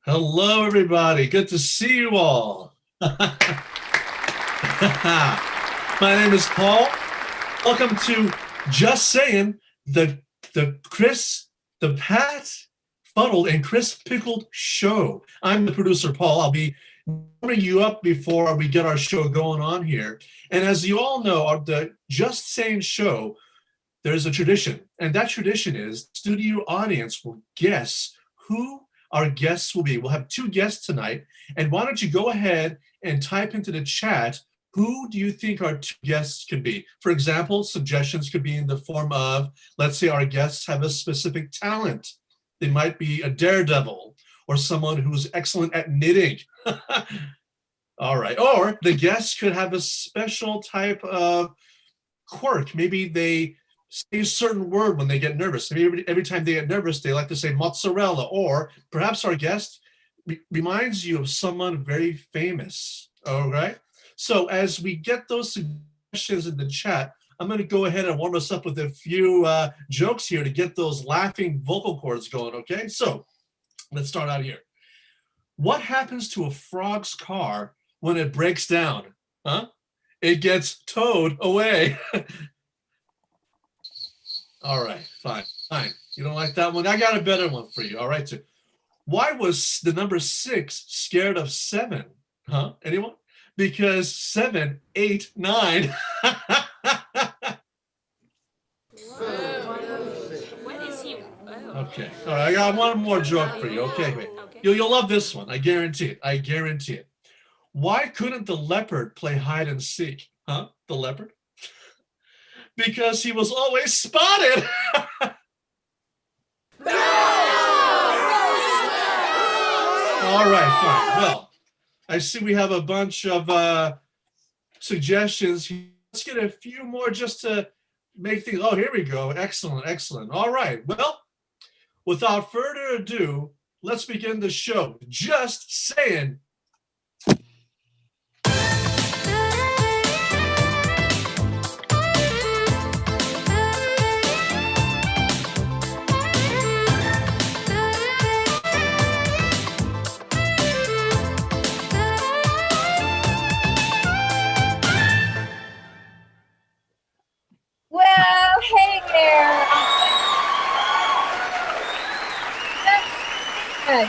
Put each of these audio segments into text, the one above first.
Hello, everybody. Good to see you all. My name is Paul. Welcome to Just Saying, the Chris, the Pat, Fuddled, and Chris Pickled show. I'm the producer, Paul. I'll be warming you up before we get our show going on here. And as you all know, the Just Saying show, there's a tradition, and that tradition is the studio audience will guess who our guests will be. We'll have two guests tonight, and why don't you go ahead and type into the chat, who do you think our two guests could be? For example, suggestions could be in the form of, let's say our guests have a specific talent. They might be a daredevil or someone who's excellent at knitting. All right, or the guests could have a special type of quirk. Maybe they say a certain word when they get nervous. Maybe every time they get nervous, they like to say mozzarella, or perhaps our guest reminds you of someone very famous. All right. So as we get those suggestions in the chat, I'm going to go ahead and warm us up with a few jokes here to get those laughing vocal cords going. Okay. So let's start out here. What happens to a frog's car when it breaks down? Huh? It gets towed away. All right, fine. You don't like that one? I got a better one for you. All right, so why was the number 6 scared of 7? Huh? Anyone? Because 7, 8, 9. Okay, all right, I got one more joke for you. Okay, wait. You'll love this one. I guarantee it. I guarantee it. Why couldn't the leopard play hide and seek? Huh? The leopard? Because he was always spotted. All right, fine. Well, I see we have a bunch of suggestions. Let's get a few more just to make things. Oh, here we go. Excellent, excellent. All right. Well, without further ado, let's begin the show. Just saying. Well, hey there. Yes,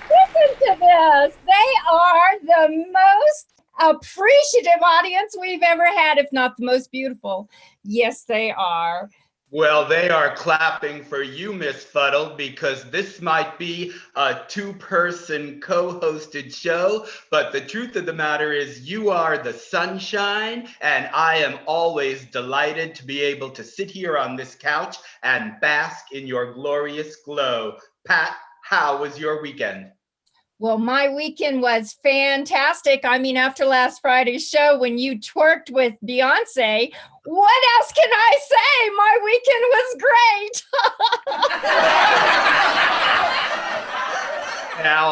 listen to this. They are the most appreciative audience we've ever had, if not the most beautiful. Yes, they are. Well, they are clapping for you, Miss Fuddled, because this might be a two-person co-hosted show, but the truth of the matter is you are the sunshine, and I am always delighted to be able to sit here on this couch and bask in your glorious glow. Pat, how was your weekend? Well, my weekend was fantastic. I mean, after last Friday's show, when you twerked with Beyonce, what else can I say? My weekend was great. Now,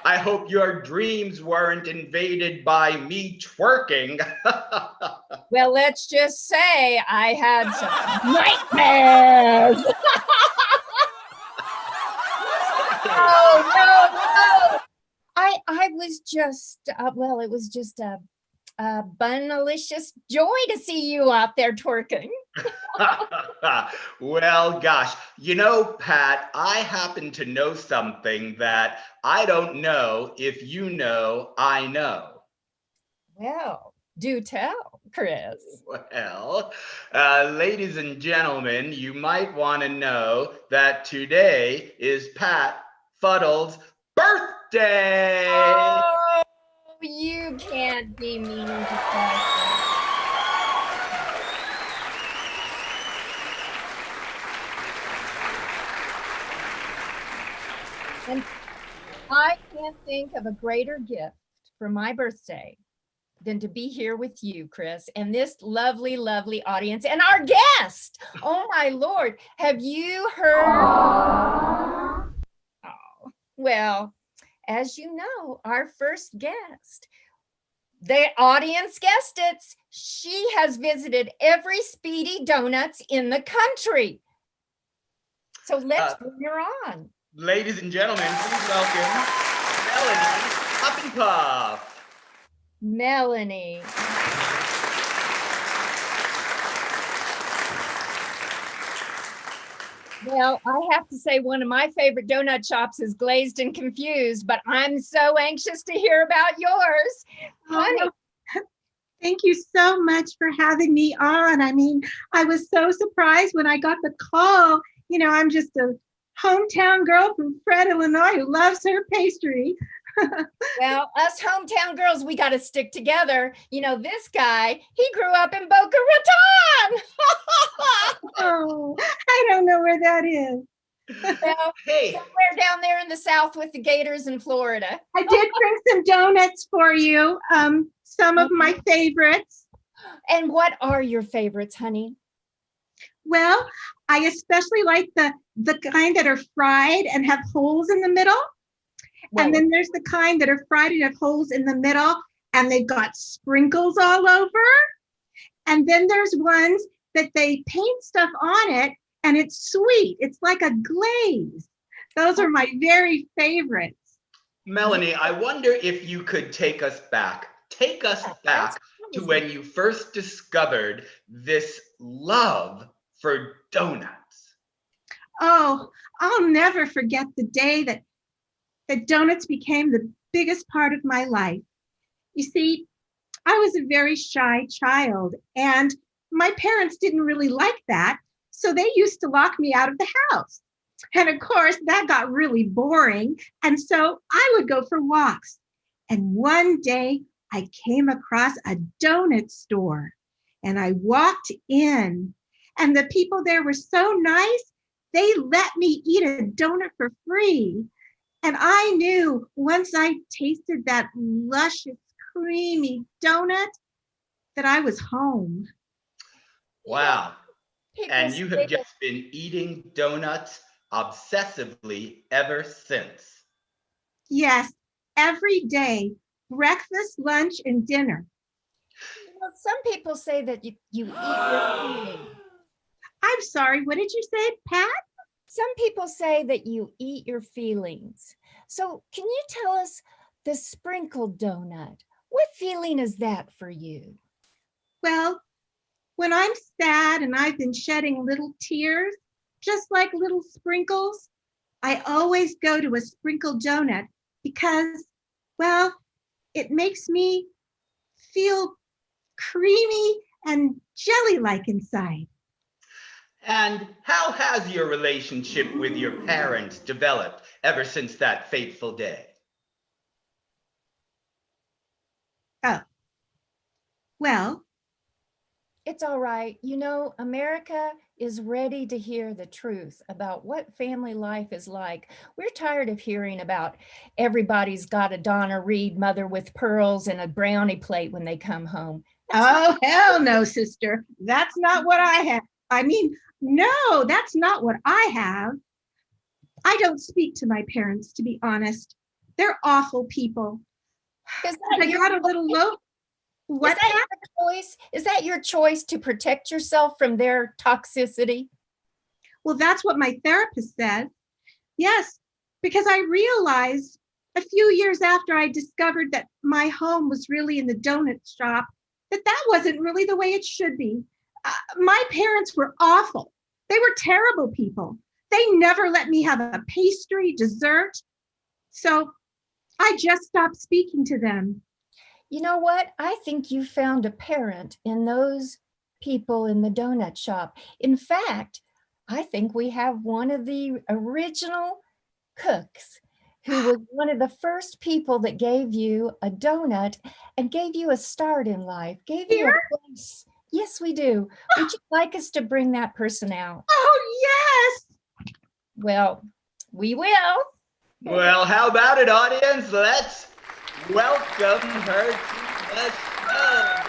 I hope your dreams weren't invaded by me twerking. Well, let's just say I had some nightmares. Oh, no. I was just, well, it was just a bunalicious joy to see you out there twerking. Well, gosh, you know, Pat, I happen to know something that I don't know if you know I know. Well, do tell, Chris. Well, ladies and gentlemen, you might want to know that today is Pat Fuddled's birthday. Oh, you can't be mean to that. And I can't think of a greater gift for my birthday than to be here with you, Chris, and this lovely, lovely audience and our guest. Oh my Lord, have you heard? Oh, well, as you know, our first guest, the audience guessed it, she has visited every Speedy Donuts in the country. So let's bring her on. Ladies and gentlemen, please welcome Melanie Puff. Melanie. Well, I have to say one of my favorite donut shops is Glazed and Confused, but I'm so anxious to hear about yours. Honey. Oh, thank you so much for having me on. I mean, I was so surprised when I got the call. You know, I'm just a hometown girl from Fred, Illinois, who loves her pastry. Well, us hometown girls, we got to stick together. You know, this guy, he grew up in Boca Raton. Oh, I don't know where that is. Well, Hey, somewhere down there in the South with the Gators in Florida. I did bring some donuts for you, some of my favorites. And what are your favorites, honey? Well, I especially like the kind that are fried and have holes in the middle. Well, And then there's the kind that are fried and have holes in the middle and they've got sprinkles all over. And then there's ones that they paint stuff on it and it's sweet. It's like a glaze. Those are my very favorites. Melanie, I wonder if you could take us back. Take us back to when you first discovered this love for donuts. Oh, I'll never forget the day that donuts became the biggest part of my life. You see, I was a very shy child and my parents didn't really like that. So they used to lock me out of the house. And of course, that got really boring. And so I would go for walks. And one day I came across a donut store and I walked in and the people there were so nice. They let me eat a donut for free. And I knew once I tasted that luscious, creamy donut that I was home. Wow. people And you say have just been eating donuts obsessively ever since. Yes, every day, breakfast, lunch, and dinner. some people say that you eat your feelings. I'm sorry, what did you say, Pat? Some people say that you eat your feelings. So can you tell us the sprinkled donut? What feeling is that for you? Well, when I'm sad and I've been shedding little tears, just like little sprinkles, I always go to a sprinkled donut because, well, it makes me feel creamy and jelly-like inside. And how has your relationship with your parents developed ever since that fateful day? Oh, well, It's all right. You know, America is ready to hear the truth about what family life is like. We're tired of hearing about everybody's got a Donna Reed mother with pearls and a brownie plate when they come home. oh, hell no, sister. That's not what I have. I mean, no, that's not what I have. I don't speak to my parents, to be honest. They're awful people. Is I that, your, got a little low. is What? that your choice? Is that your choice to protect yourself from their toxicity? Well, that's what my therapist said. Yes, because I realized a few years after I discovered that my home was really in the donut shop, that wasn't really the way it should be. My parents were awful. They were terrible people. They never let me have a pastry, dessert. So I just stopped speaking to them. You know what? I think you found a parent in those people in the donut shop. In fact, I think we have one of the original cooks who was one of the first people that gave you a donut and gave you a start in life, gave you a place. Yes, we do. Would you like us to bring that person out? Oh, yes. Well, we will. Well, how about it, audience? Let's welcome her to the show.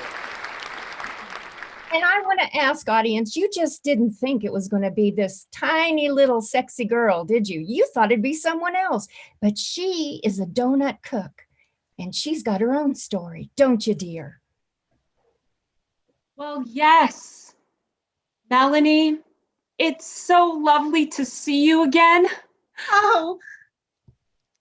And I want to ask, audience, you just didn't think it was going to be this tiny little sexy girl, did you? You thought it'd be someone else, but she is a donut cook and she's got her own story, don't you, dear? Well, yes, Melanie, It's so lovely to see you again. Oh,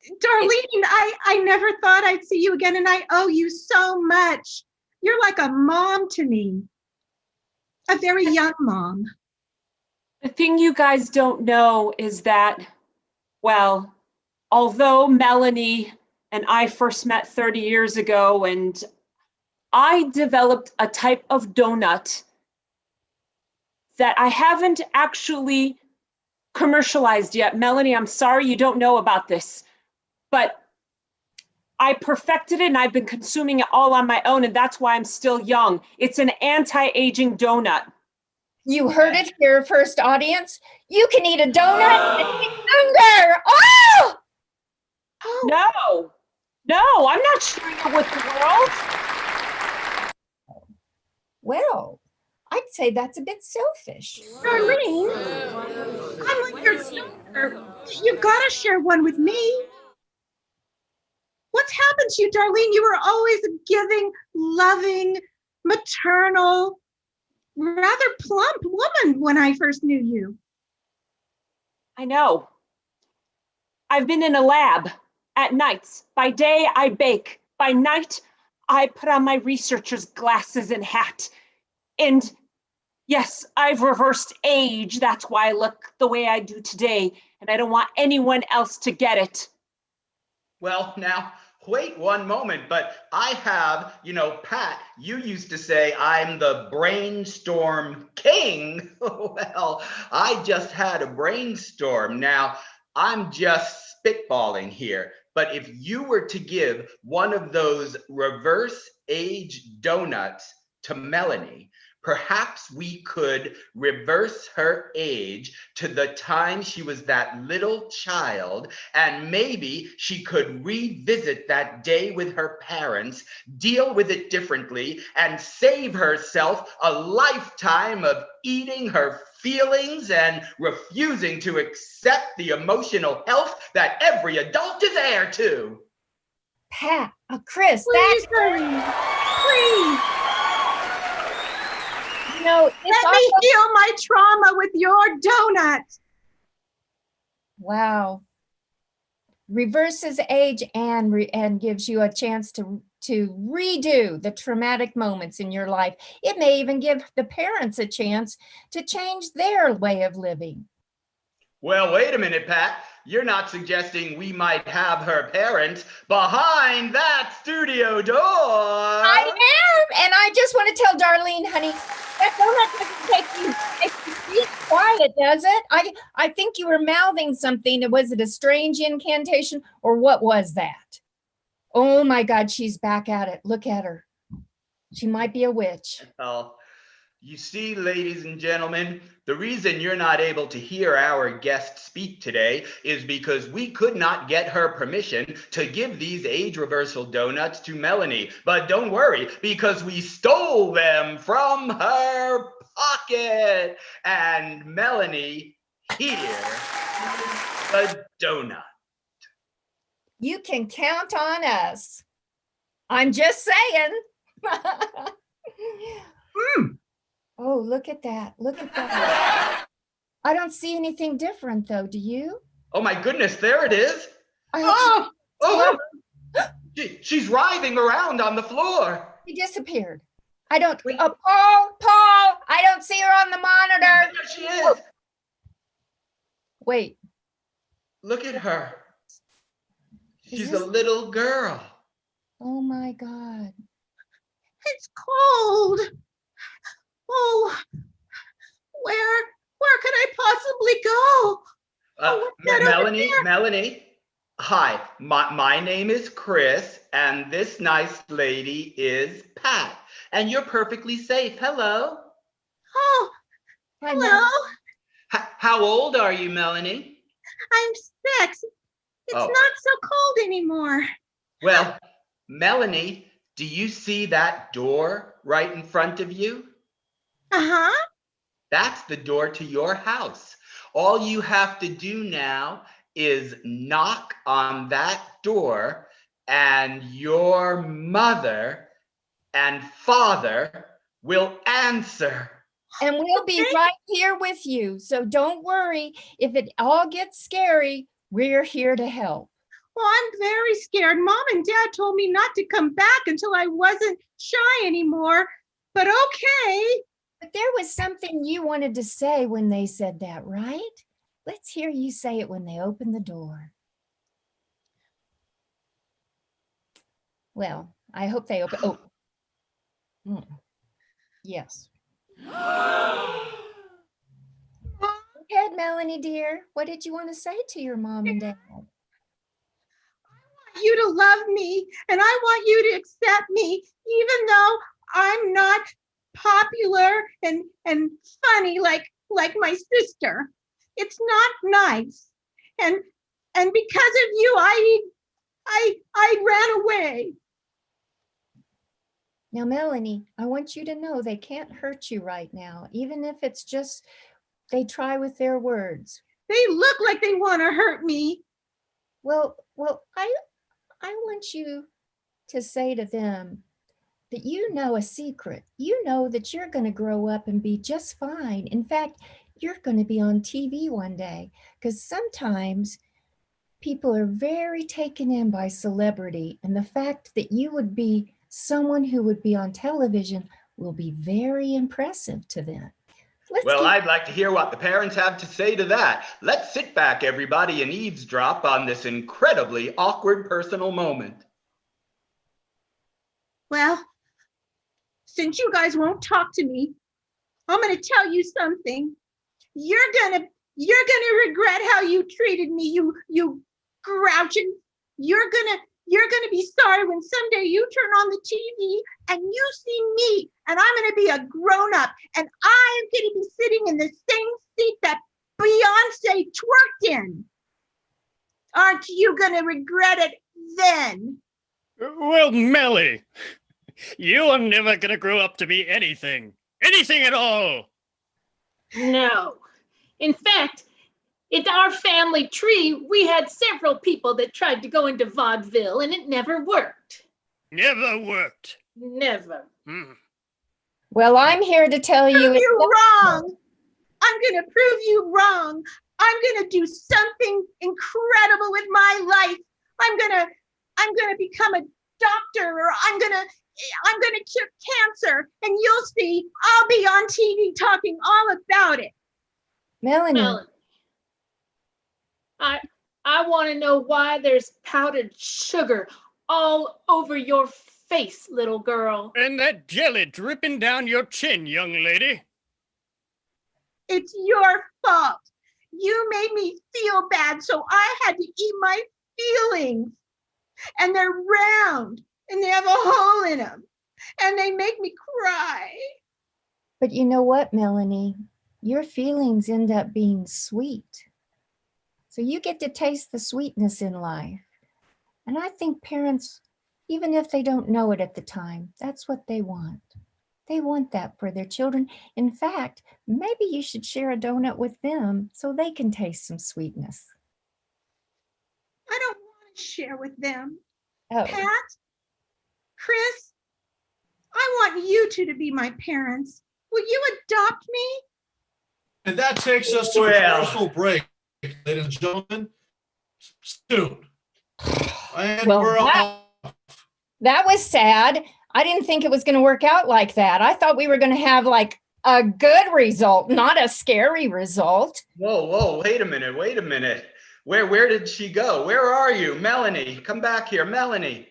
Darlene, I never thought I'd see you again, and I owe you so much. You're like a mom to me, a very young mom. The thing you guys don't know is that, well, although Melanie and I first met 30 years ago, and I developed a type of donut that I haven't actually commercialized yet. Melanie, I'm sorry you don't know about this, but I perfected it and I've been consuming it all on my own, and that's why I'm still young. It's an anti-aging donut. You heard it here first, audience. You can eat a donut and get younger. Oh! No, I'm not sharing it with the world. Well, I'd say that's a bit selfish. Darlene, I'm like your daughter. You gotta share one with me. What's happened to you, Darlene? You were always a giving, loving, maternal, rather plump woman when I first knew you. I know. I've been in a lab at nights. By day, I bake. By night, I put on my researcher's glasses and hat. And yes, I've reversed age. That's why I look the way I do today. And I don't want anyone else to get it. Well, now, wait one moment, but I have, Pat, you used to say I'm the brainstorm king. Well, I just had a brainstorm. Now, I'm just spitballing here, but if you were to give one of those reverse age donuts to Melanie, perhaps we could reverse her age to the time she was that little child, and maybe she could revisit that day with her parents, deal with it differently, and save herself a lifetime of eating her feelings and refusing to accept the emotional health that every adult is heir to. Pat, Chris, Please, Darlene, please. Let me heal my trauma with your donut. Wow. Reverses age and gives you a chance to redo the traumatic moments in your life. It may even give the parents a chance to change their way of living. Well, wait a minute, Pat. You're not suggesting we might have her parents behind that studio door? I am, and I just want to tell Darlene, honey, that donut doesn't make you quiet, does it? I think you were mouthing something. Was it a strange incantation, or what was that? Oh my God, she's back at it. Look at her. She might be a witch. Well, you see, ladies and gentlemen, the reason you're not able to hear our guest speak today is because we could not get her permission to give these age reversal donuts to Melanie. But don't worry, because we stole them from her pocket. And Melanie, here, the donut. You can count on us. I'm just saying. Oh, look at that. Look at that. I don't see anything different though. Do you? Oh my goodness, there it is. Oh, She's writhing around on the floor. she disappeared. I don't, Paul, I don't see her on the monitor. There she is. Wait. Look at her. She's this- a little girl. Oh my God. It's cold. Oh, where could I possibly go? What's that over there? Melanie, hi, my name is Chris, and this nice lady is Pat, and you're perfectly safe. Hello. Oh, hello. How old are you, Melanie? I'm 6. It's not so cold anymore. Well, Melanie, do you see that door right in front of you? Uh-huh. That's the door to your house. All you have to do now is knock on that door, and your mother and father will answer. And we'll be right here with you. So don't worry. If it all gets scary, we're here to help. Well, I'm very scared. Mom and Dad told me not to come back until I wasn't shy anymore. But okay. But there was something you wanted to say when they said that, right? Let's hear you say it when they open the door. Well, I hope they open. Oh, yes. Go ahead, Melanie, dear. What did you want to say to your mom and dad? You to love me, and I want you to accept me, even though I'm not popular and funny like my sister. It's not nice, and because of you, I ran away. Now, Melanie, I want you to know they can't hurt you right now, even if it's just they try with their words. They look like they want to hurt me. Well, I want you to say to them that you know a secret. You know that you're going to grow up and be just fine. In fact, you're going to be on TV one day, because sometimes people are very taken in by celebrity, and the fact that you would be someone who would be on television will be very impressive to them. I'd like to hear what the parents have to say to that. Let's sit back, everybody, and eavesdrop on this incredibly awkward personal moment. Well, since you guys won't talk to me, I'm going to tell you something. You're gonna regret how you treated me, you grouching. You're gonna be sorry when someday you turn on the TV and you see me, and I'm gonna be a grown-up, and I am gonna be sitting in the same seat that Beyonce twerked in. Aren't you gonna regret it then? Well, Melly, you are never gonna grow up to be anything at all. No. In fact, in our family tree, we had several people that tried to go into vaudeville, and it never worked. Never worked. Never. Well, I'm here to tell you. Prove you wrong. I'm going to prove you wrong. I'm going to do something incredible with my life. I'm going to become a doctor, or I'm going to cure cancer, and you'll see, I'll be on TV talking all about it. Melanie. I want to know why there's powdered sugar all over your face, little girl. And that jelly dripping down your chin, young lady. It's your fault. You made me feel bad, so I had to eat my feelings. And they're round, and they have a hole in them, and they make me cry. But you know what, Melanie? Your feelings end up being sweet. So you get to taste the sweetness in life. And I think parents, even if they don't know it at the time, that's what they want. They want that for their children. In fact, maybe you should share a donut with them so they can taste some sweetness. I don't want to share with them. Oh. Pat, Chris, I want you two to be my parents. Will you adopt me? And that takes us to a commercial break, ladies and gentlemen. Soon. And Well, we're off. That was sad. I didn't think it was going to work out like that. I thought we were going to have like a good result, not a scary result. Whoa, wait a minute. Where did she go? Where are you? Melanie, come back here. Melanie.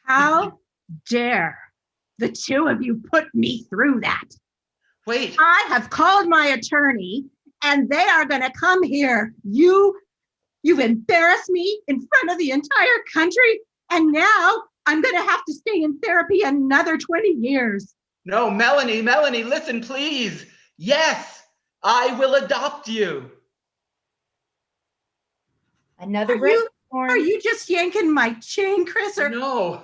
How dare the two of you put me through that? Wait. I have called my attorney, and they are going to come here. You've embarrassed me in front of the entire country, and now I'm going to have to stay in therapy another 20 years. No, Melanie, listen, please. Yes, I will adopt you. Another Are you just yanking my chain, Chris? Or No,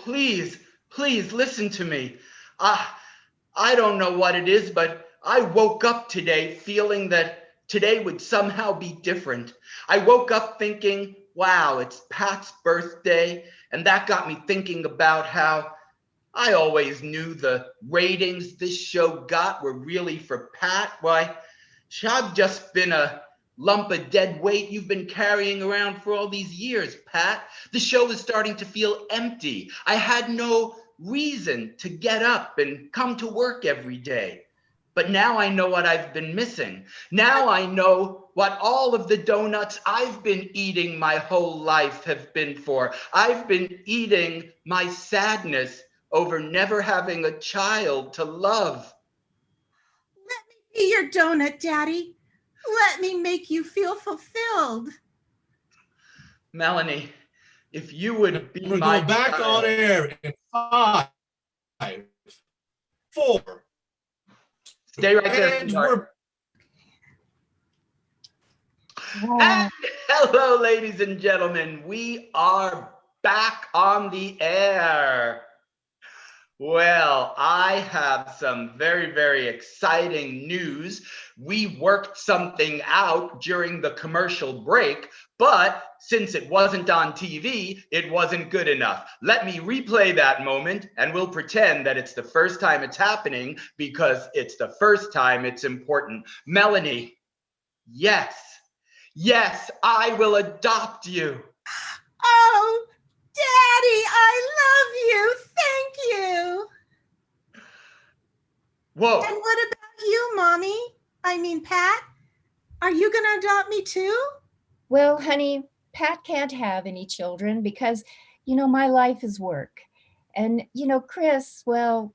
please listen to me. I don't know what it is, but I woke up today feeling that today would somehow be different. I woke up thinking, wow, it's Pat's birthday. And that got me thinking about how I always knew the ratings this show got were really for Pat. Why, I've just been a lump of dead weight you've been carrying around for all these years, Pat. The show is starting to feel empty. I had no reason to get up and come to work every day. But now I know what I've been missing. Now I know what all of the donuts I've been eating my whole life have been for. I've been eating my sadness over never having a child to love. Let me be your donut, Daddy. Let me make you feel fulfilled. Melanie, if you would be We're my going back child. on air in 5, 4. Stay right there, And sweetheart. Wow. And hello, ladies and gentlemen. We are back on the air. Well, I have some very, very exciting news. We worked something out during the commercial break, but since it wasn't on TV, it wasn't good enough. Let me replay that moment, and we'll pretend that it's the first time it's happening, because it's the first time it's important. Melanie, yes, I will adopt you. Oh, Daddy, I love you. Thank you. Whoa. And what about you, Mommy? I mean, Pat? Are you going to adopt me too? Well, honey, Pat can't have any children because, my life is work. And, Chris, what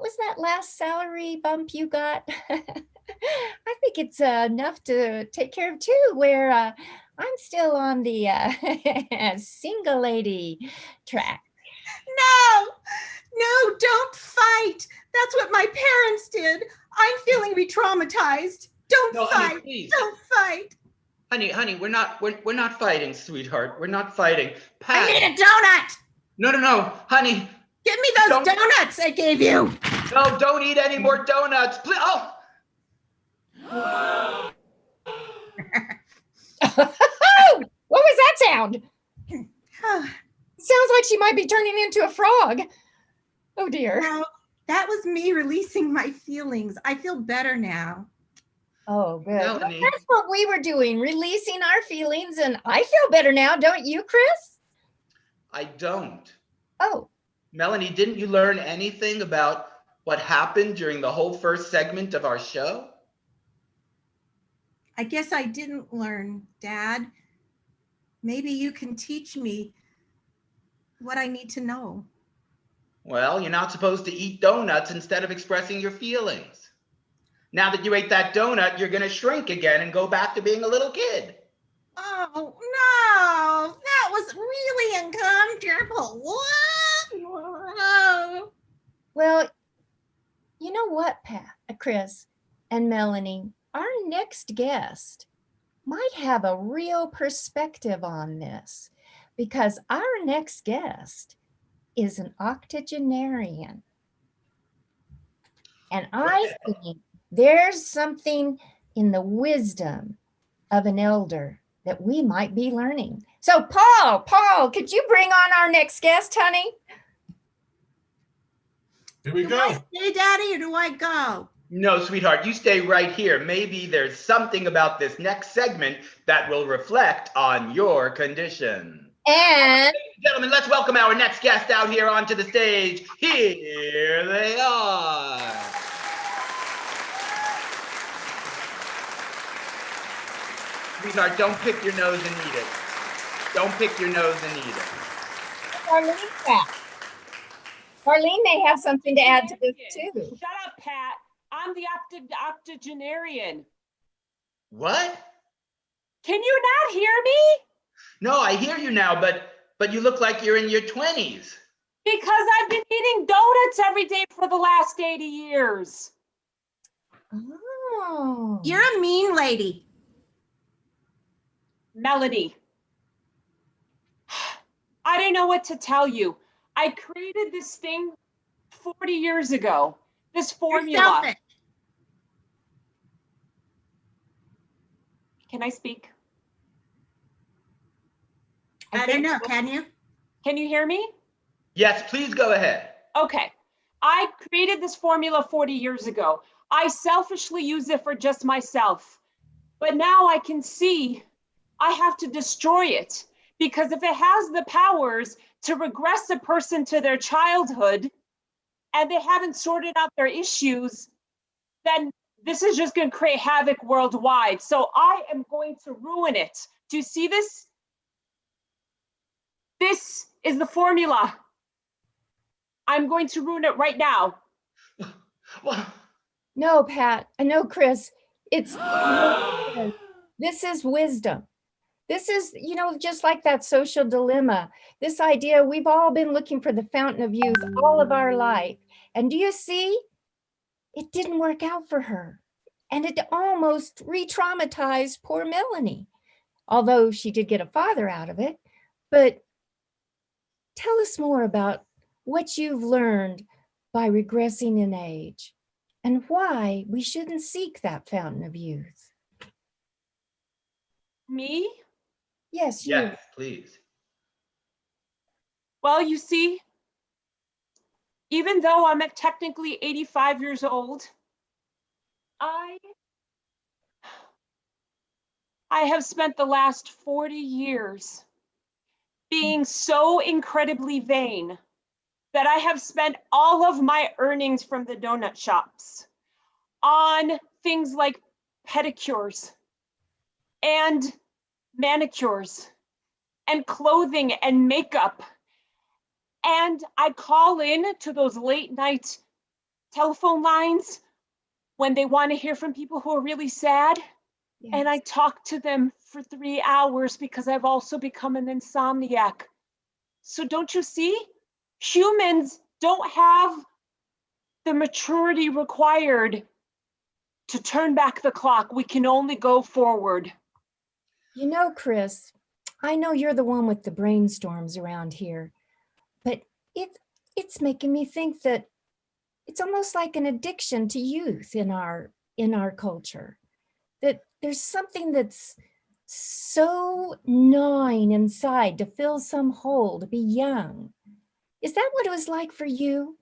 was that last salary bump you got? I think it's enough to take care of two, where I'm still on the single lady track. No, don't fight. That's what my parents did. I'm feeling re-traumatized. Don't No, fight. honey, please. Don't fight. Honey, we're not fighting, sweetheart. We're not fighting. Pat. I need a donut. No, honey. Give me those Don't- donuts I gave you. No, don't eat any more donuts. Please. Oh. Oh, what was that sound? Sounds like she might be turning into a frog. Oh dear. No, that was me releasing my feelings. I feel better now. Oh, good. Well, Melanie. that's what we were doing, releasing our feelings, and I feel better now, don't you, Chris? I don't. Oh, Melanie, didn't you learn anything about what happened during the whole first segment of our show? I guess I didn't learn, Dad. Maybe you can teach me what I need to know. Well, you're not supposed to eat donuts instead of expressing your feelings. Now that you ate that donut, you're going to shrink again and go back to being a little kid. Oh, no, that was really uncomfortable. What? well, you know what, Chris and Melanie, our next guest might have a real perspective on this, because our next guest is an octogenarian. And I think there's something in the wisdom of an elder that we might be learning. So Paul, could you bring on our next guest, honey? Here we Do go. I stay, Daddy, or do I go? No, sweetheart, you stay right here. Maybe there's something about this next segment that will reflect on your condition. And Ladies and gentlemen, let's welcome our next guest out here onto the stage. Here they are. Sweetheart, don't pick your nose and eat it. Don't pick your nose and eat it. Arlene's back. Arlene may have something to add to this too. Shut up, Pat. I'm the octogenarian. What? Can you not hear me? No, I hear you now, but you look like you're in your 20s. Because I've been eating donuts every day for the last 80 years. Oh. You're a mean lady. Melanie, I don't know what to tell you. I created this thing 40 years ago, this You're formula. selfish. Can I speak? I don't know, can you? Can you hear me? Yes, please go ahead. Okay, I created this formula 40 years ago. I selfishly use it for just myself. But now I can see I have to destroy it, because if it has the powers to regress a person to their childhood and they haven't sorted out their issues, then this is just going to create havoc worldwide. So I am going to ruin it. Do you see this? This is the formula. I'm going to ruin it right now. Well, No, Pat, I know, Chris, it's, this is wisdom. This is, just like that social dilemma, this idea, we've all been looking for the fountain of youth all of our life. And do you see? It didn't work out for her. And it almost re-traumatized poor Melanie, although she did get a father out of it. But tell us more about what you've learned by regressing in age and why we shouldn't seek that fountain of youth. Me? Yes, you. yes, please. Well, you see, even though I'm technically 85 years old, I have spent the last 40 years being so incredibly vain that I have spent all of my earnings from the donut shops on things like pedicures and manicures and clothing and makeup. And I call in to those late night telephone lines when they want to hear from people who are really sad. Yes. And I talk to them for 3 hours because I've also become an insomniac. So don't you see? Humans don't have the maturity required to turn back the clock. We can only go forward. Chris, I know you're the one with the brainstorms around here, but it's making me think that it's almost like an addiction to youth in our culture, that there's something that's so gnawing inside to fill some hole, to be young. Is that what it was like for you?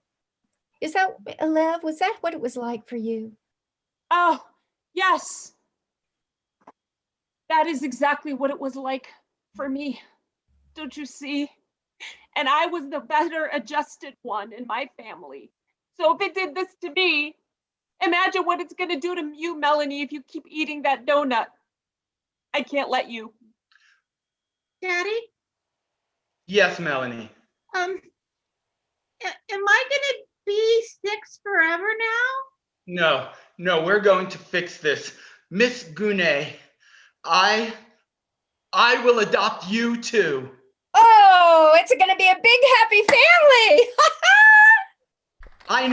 Is that, Alev, was that what it was like for you? Oh, yes. That is exactly what it was like for me. Don't you see? And I was the better adjusted one in my family. So if it did this to me, imagine what it's going to do to you, Melanie, if you keep eating that donut. I can't let you. Daddy, Yes, Melanie. am I gonna be 6 forever now? No, we're going to fix this. Miss Gune, I will adopt you too. Oh, it's going to be a big happy family. I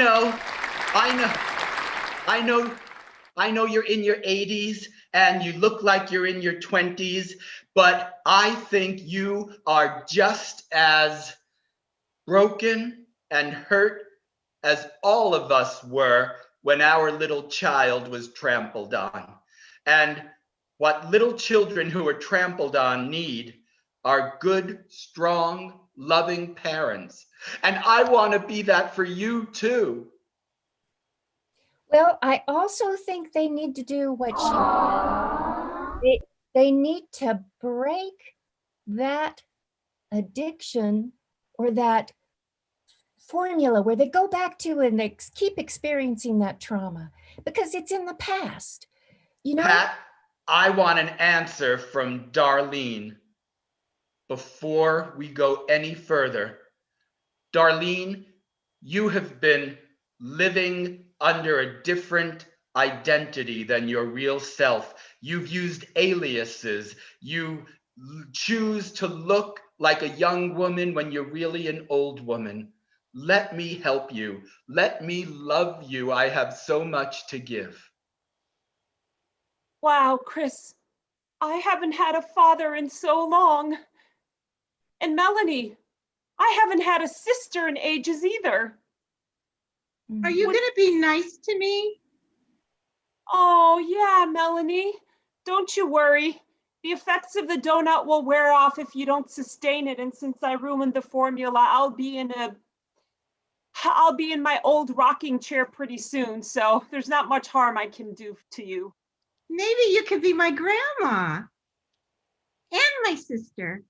know you're in your 80s and you look like you're in your 20s, but I think you are just as broken and hurt as all of us were when our little child was trampled on. And what little children who are trampled on need are good, strong, loving parents. And I want to be that for you too. Well, I also think they need to do what she, they need to break that addiction or that formula where they go back to and they keep experiencing that trauma because it's in the past. Pat, I want an answer from Darlene before we go any further. Darlene, you have been living under a different identity than your real self. You've used aliases. You choose to look like a young woman when you're really an old woman. Let me help you. Let me love you. I have so much to give. Wow, Chris, I haven't had a father in so long. And Melanie, I haven't had a sister in ages either. Are you gonna be nice to me? Oh, yeah, Melanie. Don't you worry. The effects of the donut will wear off if you don't sustain it. And since I ruined the formula, I'll be in a I'll be in my old rocking chair pretty soon, so there's not much harm I can do to you. Maybe you could be my grandma and my sister.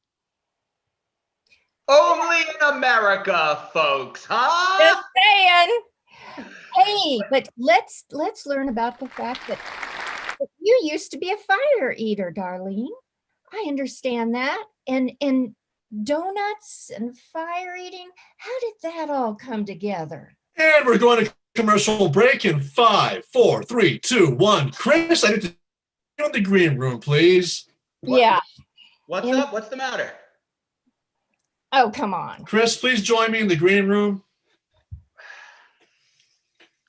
Only in America, folks, huh? Just saying. Hey, but let's learn about the fact that you used to be a fire eater, Darlene. I understand that. And donuts and fire eating, how did that all come together? And we're going to commercial break in 5, 4, 3, 2, 1. Chris, I need to go in the green room, please. What- Yeah. What's And- up? What's the matter? Oh, come on. Chris, please join me in the green room.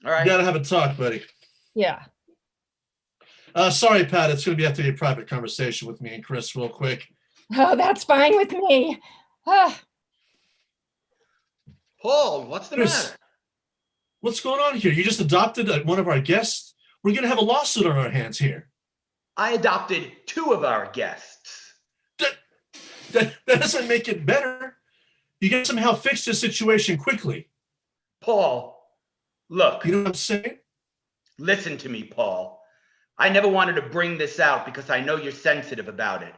All right. We gotta have a talk, buddy. Yeah. Sorry, Pat, it's gonna have to be a private conversation with me and Chris real quick. Oh, that's fine with me. Ah, Paul, what's the Chris. matter? What's going on here? You just adopted one of our guests? We're gonna have a lawsuit on our hands here. I adopted 2 of our guests. That doesn't make it better. You gotta somehow fix this situation quickly. Paul, look, You know what I'm saying? listen to me, Paul. I never wanted to bring this out because I know you're sensitive about it.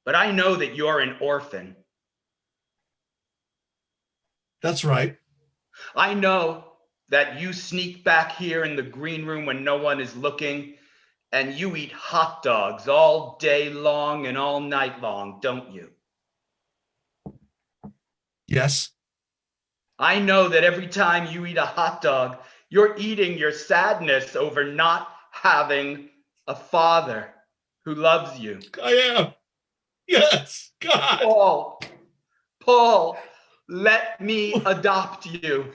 But I know that you're an orphan. That's right. I know that you sneak back here in the green room when no one is looking, and you eat hot dogs all day long and all night long, don't you? Yes. I know that every time you eat a hot dog, you're eating your sadness over not having a father who loves you. I am. Yes. God. Paul, let me adopt you.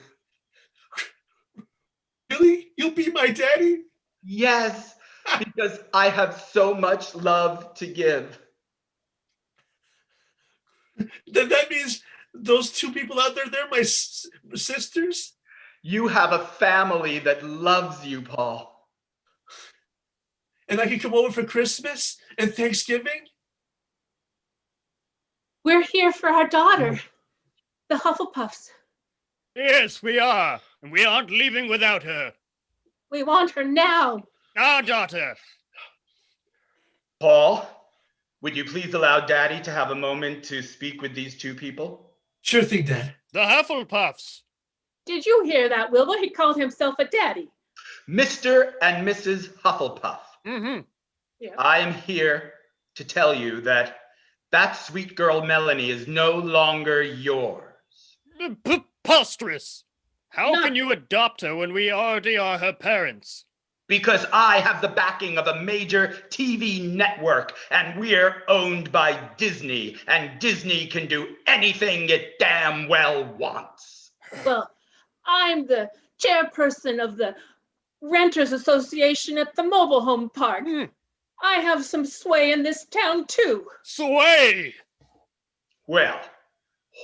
Really? You'll be my daddy? Yes, because I have so much love to give. Then that means those 2 people out there, they're my sisters? You have a family that loves you, Paul. And I can come over for Christmas and Thanksgiving? We're here for our daughter, the Hufflepuffs. Yes, we are. And we aren't leaving without her. We want her now. Our daughter. Paul, would you please allow Daddy to have a moment to speak with these 2 people? Sure thing, Dad. The Hufflepuffs. Did you hear that, Wilbur? He called himself a daddy. Mr. and Mrs. Hufflepuff, Mm-hmm. I am here to tell you that that sweet girl Melanie is no longer yours. Preposterous. How Not- can you adopt her when we already are her parents? Because I have the backing of a major TV network, and we're owned by Disney, and Disney can do anything it damn well wants. Well, I'm the chairperson of the Renters Association at the mobile home park. Hmm. I have some sway in this town, too. Sway. Well,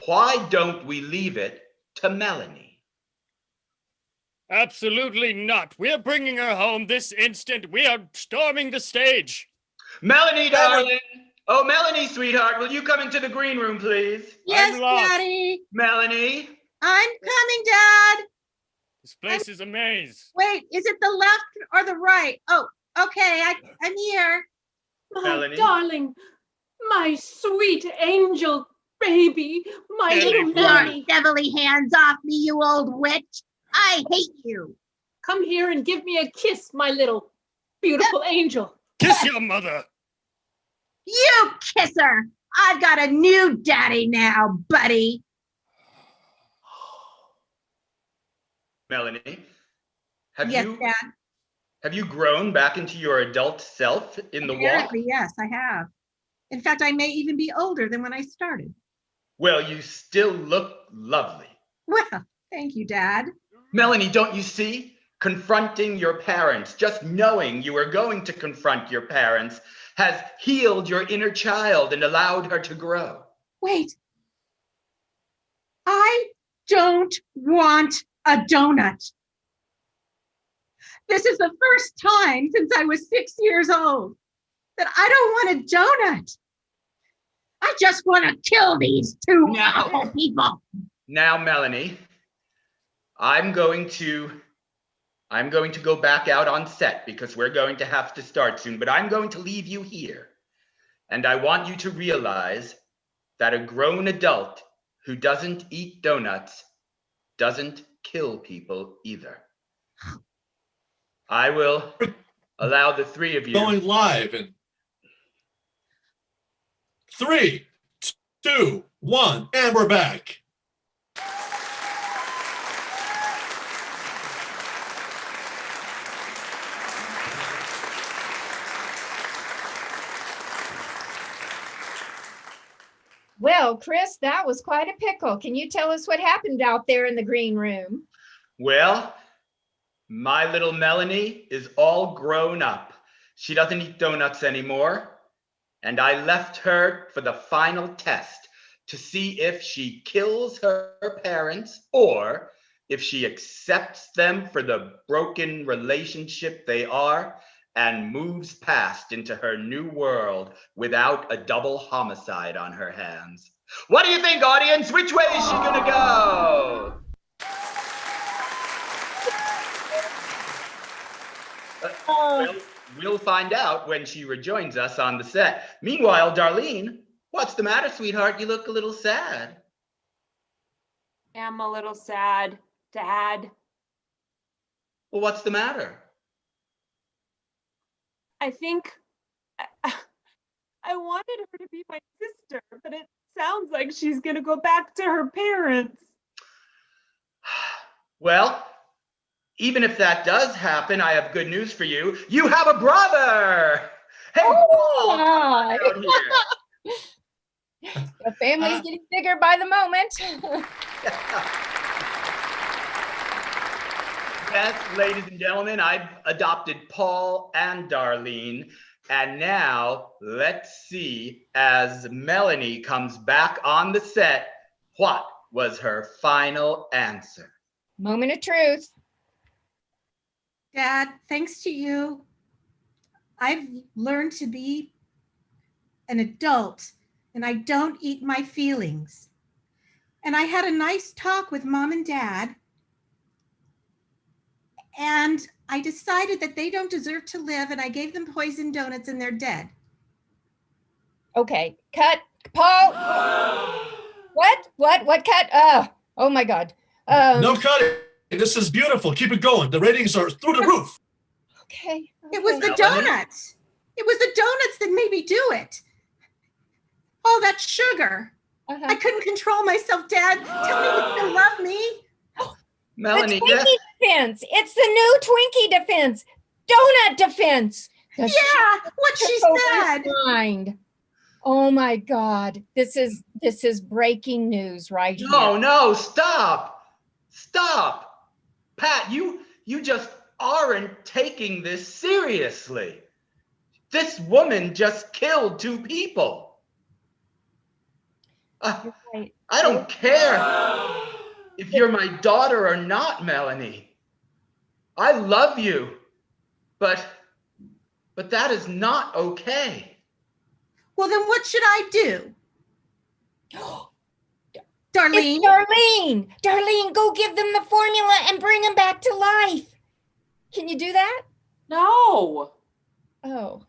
why don't we leave it to Melanie? Absolutely not. We're bringing her home this instant. We are storming the stage. Melanie, darling. Oh, Melanie, sweetheart, will you come into the green room, please? Yes, lost. Daddy. Melanie? I'm coming, Dad. This place is a maze. Wait, is it the left or the right? Oh, okay, I'm here. My Melanie? darling, my sweet angel baby, my Melanie, little please. Melanie. Devilly hands off me, you old witch. I hate you. Come here and give me a kiss, my little beautiful angel. Kiss your mother. You kisser. I've got a new daddy now, buddy. Melanie, Yes, Dad. have you grown back into your adult self in the walk? Apparently, yes, I have. In fact, I may even be older than when I started. Well, you still look lovely. Well, thank you, Dad. Melanie, don't you see? Confronting your parents, just knowing you are going to confront your parents, has healed your inner child and allowed her to grow. Wait. I don't want a donut. This is the first time since I was 6 years old that I don't want a donut. I just want to kill these 2 No. awful people. Now, Melanie, I'm going to go back out on set because we're going to have to start soon, but I'm going to leave you here. And I want you to realize that a grown adult who doesn't eat donuts doesn't kill people either. I will allow the three of you. Going live in 3, 2, 1, and we're back. Well, Chris, that was quite a pickle. Can you tell us what happened out there in the green room? Well, my little Melanie is all grown up. She doesn't eat donuts anymore. And I left her for the final test to see if she kills her parents or if she accepts them for the broken relationship they are and moves past into her new world without a double homicide on her hands. What do you think, audience? Which way is she gonna go? Well, we'll find out when she rejoins us on the set. Meanwhile, Darlene, what's the matter, sweetheart? You look a little sad. I'm a little sad, Dad. Well, what's the matter? I think I wanted her to be my sister, but it sounds like she's gonna go back to her parents. Well, even if that does happen, I have good news for you. You have a brother! Hey, Paul, come on out here. The family's getting bigger by the moment. Yes, ladies and gentlemen, I've adopted Paul and Darlene. And now let's see, as Melanie comes back on the set, what was her final answer? Moment of truth. Dad, thanks to you, I've learned to be an adult and I don't eat my feelings. And I had a nice talk with Mom and Dad. And I decided that they don't deserve to live and I gave them poisoned donuts and they're dead. Okay, cut. Paul. What cut? Oh my God. No cutting. This is beautiful. Keep it going. The ratings are through the roof. Okay. It was the Melanie? donuts. It was the donuts that made me do it. All that sugar. I couldn't control myself, Dad. Tell me you still love me. Melanie, the yes. Twinkie defense. It's the new Twinkie defense. Donut defense. Yeah, what she said. Mind. Oh my God. This is breaking news right here. No, stop. Stop. Pat, you just aren't taking this seriously. This woman just killed 2 people. You're right. I don't care if you're my daughter or not, Melanie. I love you, but that is not okay. Well, then what should I do? Darlene. It's Darlene. Darlene, go give them the formula and bring them back to life. Can you do that? No. Oh.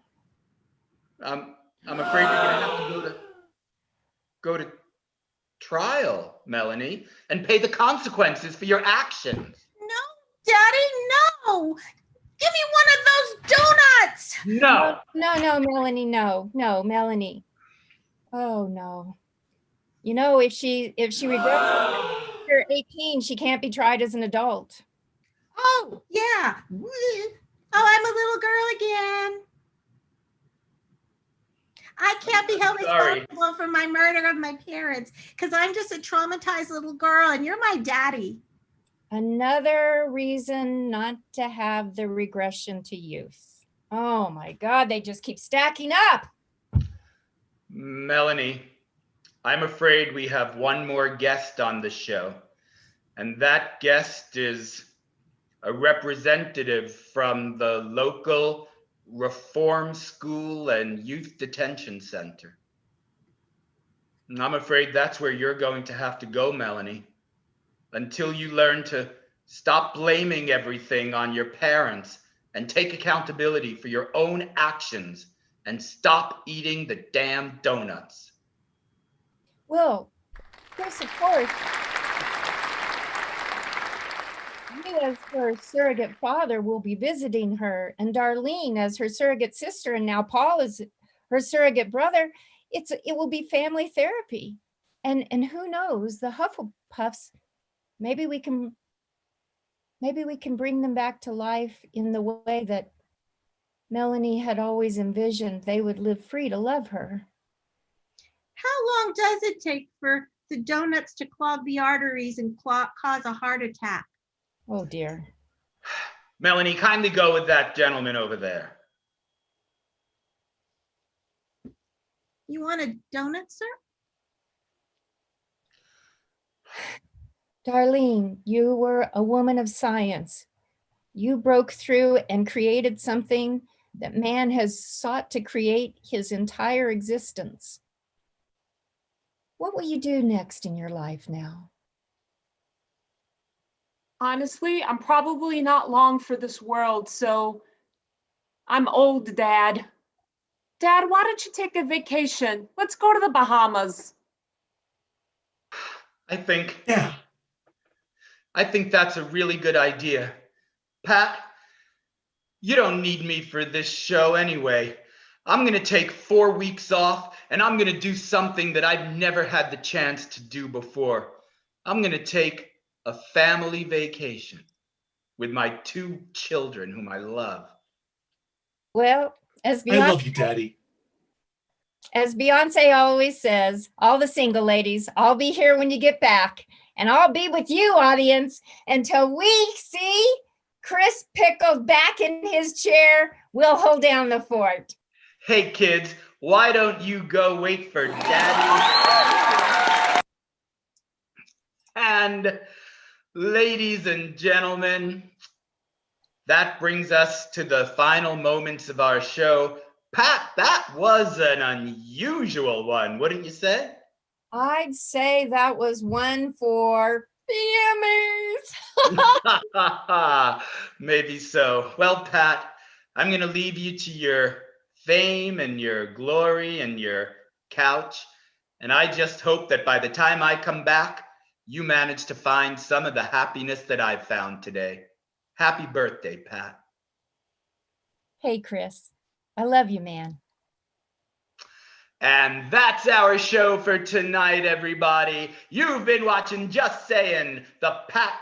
I'm afraid you're gonna have to go to trial, Melanie, and pay the consequences for your actions. No, Daddy, no. Give me one of those donuts. No. No, Melanie, no, Melanie. Oh no. You know, if she regrets after 18, she can't be tried as an adult. Oh, yeah. Oh, I'm a little girl again. I can't be held responsible for my murder of my parents because I'm just a traumatized little girl and you're my daddy. Another reason not to have the regression to youth. Oh my God, they just keep stacking up. Melanie, I'm afraid we have one more guest on the show, and that guest is a representative from the local reform school and youth detention center. And I'm afraid that's where you're going to have to go, Melanie, until you learn to Stop blaming everything on your parents and take accountability for your own actions and stop eating the damn donuts. Well, Chris, of course, you as her surrogate father will be visiting her, and Darlene as her surrogate sister, and now Paul is her surrogate brother. It will be family therapy. And who knows, the Hufflepuffs, maybe we can bring them back to life in the way that Melanie had always envisioned they would live free to love her. How long does it take for the donuts to clog the arteries and cause a heart attack? Oh dear. Melanie, kindly go with that gentleman over there. You want a donut, sir? Darlene, you were a woman of science. You broke through and created something that man has sought to create his entire existence. What will you do next in your life now? Honestly, I'm probably not long for this world, so I'm old, Dad. Dad, why don't you take a vacation? Let's go to the Bahamas. I think Yeah. that's a really good idea. Pat, you don't need me for this show anyway. I'm going to take 4 weeks off and I'm going to do something that I've never had the chance to do before. I'm going to take a family vacation with my 2 children whom I love. Well, as I love you, Daddy. Beyonce always says, all the single ladies, I'll be here when you get back. And I'll be with you, audience, until we see Chris Pickled back in his chair. We'll hold down the fort. Hey kids, why don't you go wait for Daddy? And ladies and gentlemen, that brings us to the final moments of our show. Pat, that was an unusual one, wouldn't you say? I'd say that was one for the Emmys. Maybe so. Well, Pat, I'm going to leave you to your fame and your glory and your couch. And I just hope that by the time I come back, you manage to find some of the happiness that I've found today. Happy birthday, Pat. Hey, Chris, I love you, man. And that's our show for tonight, everybody. You've been watching Just Sayin', the Pat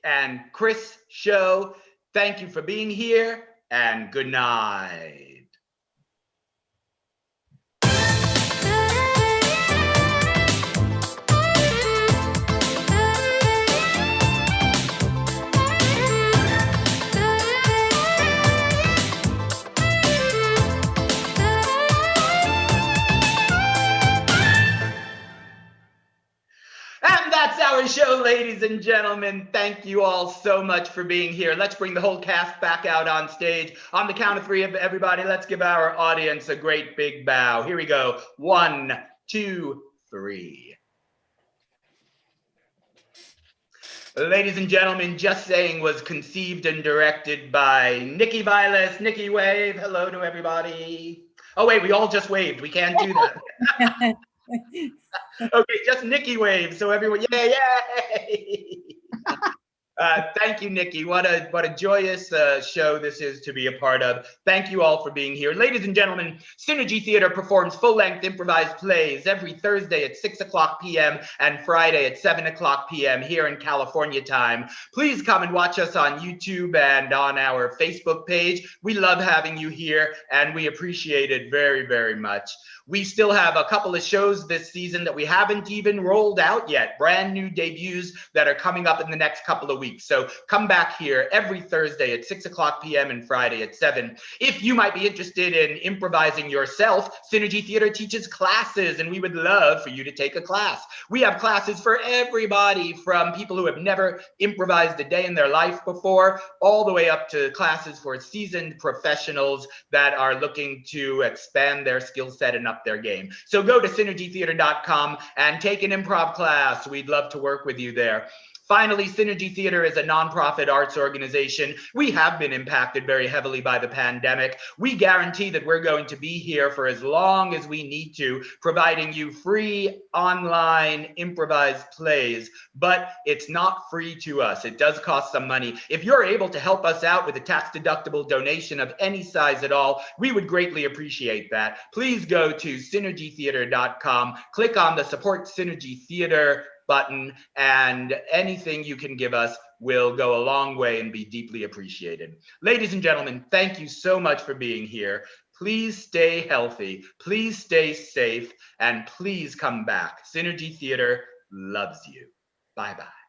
and Chris show. Thank you for being here, and good night. And that's our show, ladies and gentlemen. Thank you all so much for being here. Let's bring the whole cast back out on stage. On the count of 3 of everybody, let's give our audience a great big bow. Here we go. 1, 2, 3. Ladies and gentlemen, Just Saying was conceived and directed by Nikki Vilas. Nikki, wave. Hello to everybody. Oh, wait, we all just waved. We can't do that. Okay, just Nikki wave, so everyone, yay! Thank you, Nikki. What a joyous show this is to be a part of. Thank you all for being here. Ladies and gentlemen, Synergy Theater performs full-length improvised plays every Thursday at 6:00 p.m. and Friday at 7:00 p.m. here in California time. Please come and watch us on YouTube and on our Facebook page. We love having you here, and we appreciate it very, very much. We still have a couple of shows this season that we haven't even rolled out yet, brand new debuts that are coming up in the next couple of weeks. So come back here every Thursday at 6:00 p.m. and Friday at 7. If you might be interested in improvising yourself, Synergy Theater teaches classes, and we would love for you to take a class. We have classes for everybody, from people who have never improvised a day in their life before, all the way up to classes for seasoned professionals that are looking to expand their skill set and up their game. So go to synergytheater.com and take an improv class. We'd love to work with you there. Finally, Synergy Theater Theater is a nonprofit arts organization. We have been impacted very heavily by the pandemic. We guarantee that we're going to be here for as long as we need to, providing you free online improvised plays, but it's not free to us. It does cost some money. If you're able to help us out with a tax-deductible donation of any size at all, we would greatly appreciate that. Please go to synergytheater.com, click on the Support Synergy Theater button, and anything you can give us will go a long way and be deeply appreciated. Ladies and gentlemen, thank you so much for being here. Please stay healthy, please stay safe, and please come back. Synergy Theater loves you. Bye-bye.